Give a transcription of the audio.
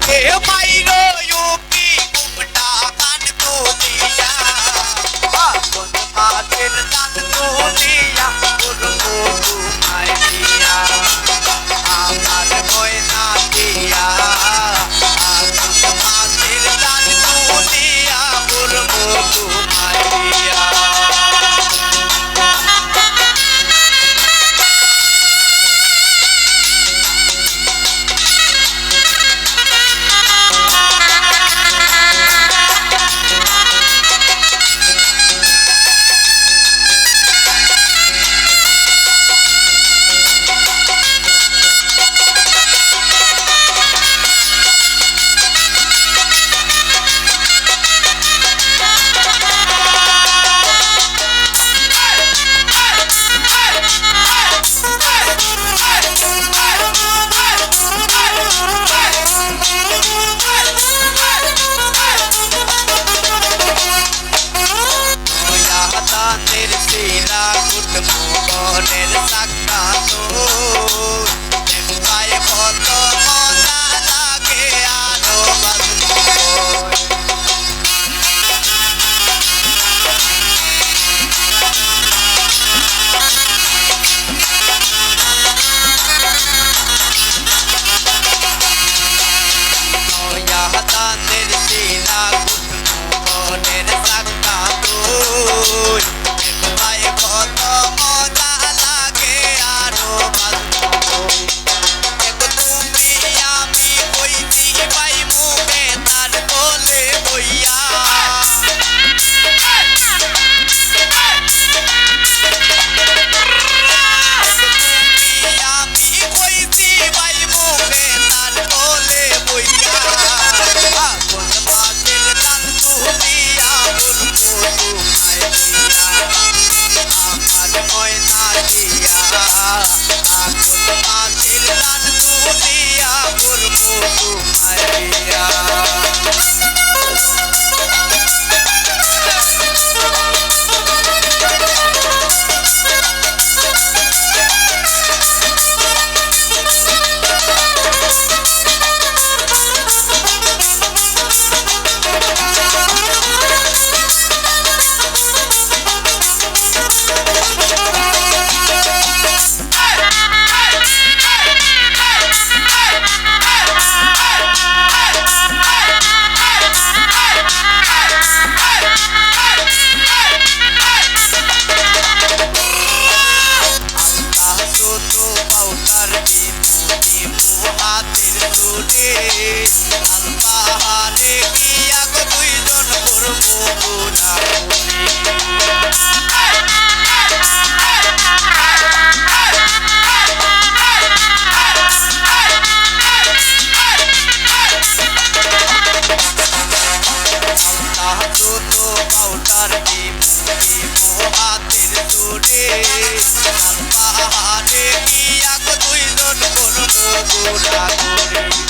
के माइरो यूपी घुमटा कान दुनिया आगुन मासेर दान दुनिया गुरु घुमाय दिया আমার ময়না দিয়া আগুন মাছের দান দুনিয়া গুরু ঘুমায় দিয়া দানের শিরা গুট মোহনের সাক্কা তোর দেখায় কত মজা লাগে আলো বাজুর দানের শিরা গুট মোহনের সাক্কা তোর কত মজা লাগে আরো তুমি আমি কইছি ভাই মুখে তার বলে বইয়া তুমি আমি কইছি ভাই মুখে তার বলে বইয়া আগুন মাছের দান দুনিয়া গুরু ঘুমায় দিয়া আমার ময়না দিয়া আগুন মাছের দান দুনিয়া গুরু ঘুমায় দিয়া পাউডার দিমু হাতের তুলে লাল পাহাড়ে গিয়া গো দুইজন করবো ঘোরাঘুরি পাউডার দিমু হাতের তুলে লাল পাহাড়ে গিয়া গো দুইজন করবো ঘোরাঘুরি